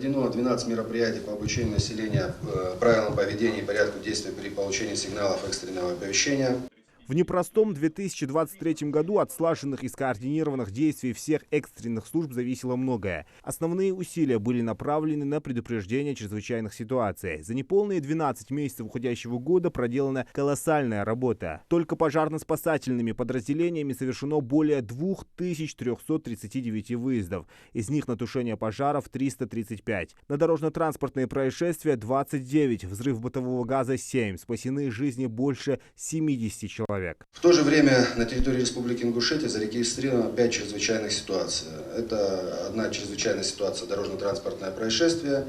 Проведено 12 мероприятий по обучению населения правилам поведения и порядку действий при получении сигналов экстренного оповещения. В непростом 2023 году от слаженных и скоординированных действий всех экстренных служб зависело многое. Основные усилия были направлены на предупреждение чрезвычайных ситуаций. За неполные 12 месяцев уходящего года проделана колоссальная работа. Только пожарно-спасательными подразделениями совершено более 2339 выездов. Из них на тушение пожаров 335. На дорожно-транспортные происшествия 29, взрыв бытового газа 7. Спасены жизни больше 70 человек. В то же время на территории Республики Ингушетия зарегистрировано 5 чрезвычайных ситуаций. Это одна чрезвычайная ситуация – дорожно-транспортное происшествие,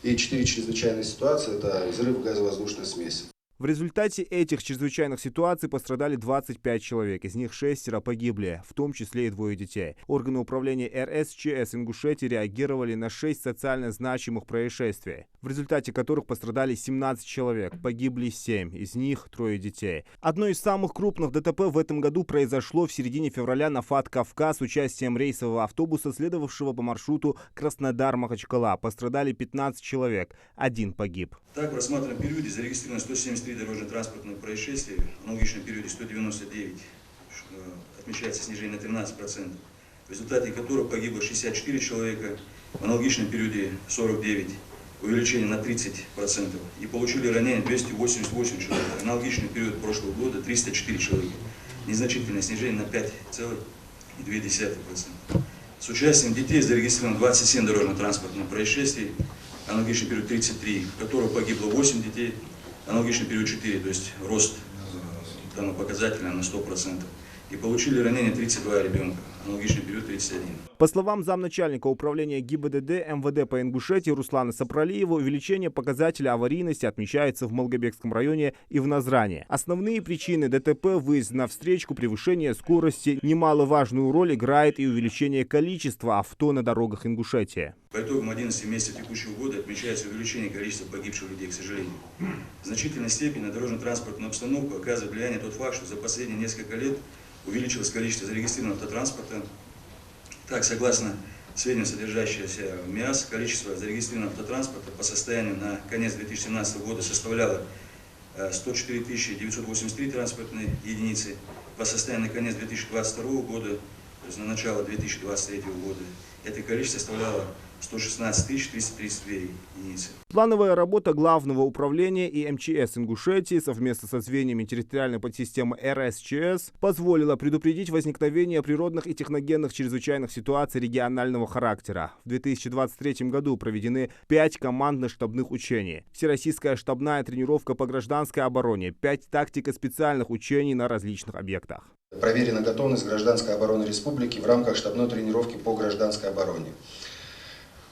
и 4 чрезвычайные ситуации – это взрыв газовоздушной смеси. В результате этих чрезвычайных ситуаций пострадали 25 человек, из них 6 погибли, в том числе и 2 детей. Органы управления РСЧС Ингушетии реагировали на 6 социально значимых происшествий, в результате которых пострадали 17 человек, погибли 7, из них 3 детей. Одно из самых крупных ДТП в этом году произошло в середине февраля на ФАТ-Кавказ с участием рейсового автобуса, следовавшего по маршруту Краснодар-Махачкала. Пострадали 15 человек, 1 погиб. Так, в рассматриваемом периоде зарегистрировано 173 дорожно-транспортных происшествий, в аналогичном периоде 199, отмечается снижение на 13%, в результате которых погибло 64 человека, в аналогичном периоде 49, увеличение на 30%, и получили ранения 288 человек, в аналогичный период прошлого года 304 человека, незначительное снижение на 5,2%. С участием детей зарегистрировано 27 дорожно-транспортных происшествий, аналогичный период 33, в которых погибло 8 детей, аналогичный период 4, то есть рост данного показателя на 100%. И получили ранения 32 ребенка, аналогичный период 31. По словам замначальника управления ГИБДД МВД по Ингушетии Руслана Сапралиева, увеличение показателя аварийности отмечается в Малгобекском районе и в Назране. Основные причины ДТП – выезд на встречку, превышение скорости. Немаловажную роль играет и увеличение количества авто на дорогах Ингушетии. По итогам 11 месяцев текущего года отмечается увеличение количества погибших людей, к сожалению. В значительной степени на дорожно-транспортную обстановку оказывает влияние тот факт, что за последние несколько лет увеличилось количество зарегистрированного автотранспорта. Так, согласно сведениям, содержащимся в МИАС, количество зарегистрированного автотранспорта по состоянию на конец 2017 года составляло 104 983 транспортные единицы, по состоянию на конец 2022 года, то есть на начало 2023 года, это количество составляло 116 332 единицы. Плановая работа Главного управления и МЧС Ингушетии совместно со звеньями территориальной подсистемы РСЧС позволила предупредить возникновение природных и техногенных чрезвычайных ситуаций регионального характера. В 2023 году проведены 5 командно-штабных учений, всероссийская штабная тренировка по гражданской обороне, 5 тактико-специальных учений на различных объектах. Проверена готовность гражданской обороны республики в рамках штабной тренировки по гражданской обороне.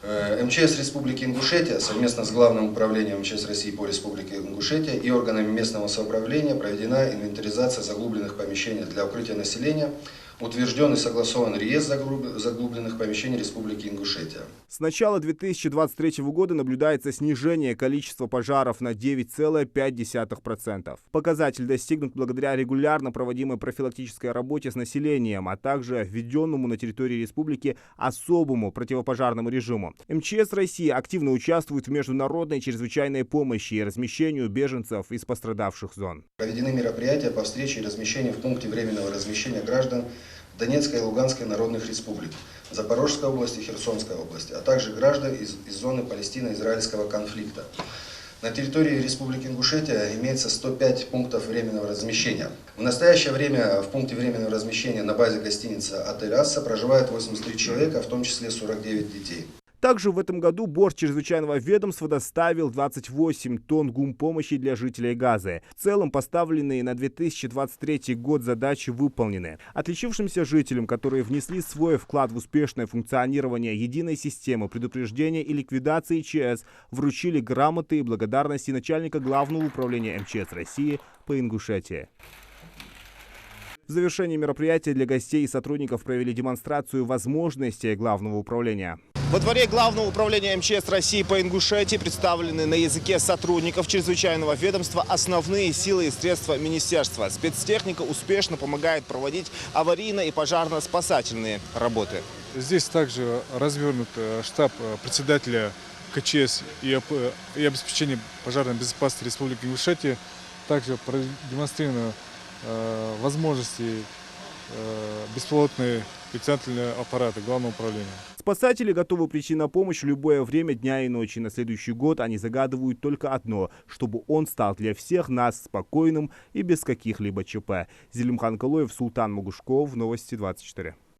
МЧС Республики Ингушетия совместно с Главным управлением МЧС России по Республике Ингушетия и органами местного самоуправления проведена инвентаризация заглубленных помещений для укрытия населения, утвержден и согласован реестр заглубленных помещений Республики Ингушетия. С начала 2023 года наблюдается снижение количества пожаров на 9,5%. Показатель достигнут благодаря регулярно проводимой профилактической работе с населением, а также введенному на территории республики особому противопожарному режиму. МЧС России активно участвует в международной чрезвычайной помощи и размещению беженцев из пострадавших зон. Проведены мероприятия по встрече и размещению в пункте временного размещения граждан Донецкой и Луганской народных республик, Запорожской области, Херсонской области, а также граждан из зоны Палестино-израильского конфликта. На территории Республики Ингушетия имеется 105 пунктов временного размещения. В настоящее время в пункте временного размещения на базе гостиницы «Отель Асса» проживает 83 человека, в том числе 49 детей. Также в этом году борт чрезвычайного ведомства доставил 28 тонн гумпомощи для жителей Газы. В целом поставленные на 2023 год задачи выполнены. Отличившимся жителям, которые внесли свой вклад в успешное функционирование единой системы предупреждения и ликвидации ЧС, вручили грамоты и благодарности начальника Главного управления МЧС России по Ингушетии. В завершении мероприятия для гостей и сотрудников провели демонстрацию возможностей Главного управления. Во дворе Главного управления МЧС России по Ингушетии представлены на языке сотрудников чрезвычайного ведомства основные силы и средства министерства. Спецтехника успешно помогает проводить аварийно- и пожарно-спасательные работы. Здесь также развернут штаб председателя КЧС и обеспечения пожарной безопасности Республики Ингушетия также продемонстрированы возможности беспилотные летательные аппараты Главного управления. Спасатели готовы прийти на помощь в любое время дня и ночи. На следующий год они загадывают только одно, чтобы он стал для всех нас спокойным и без каких-либо ЧП. Зелимхан Калоев, Султан Могушков, Новости 24.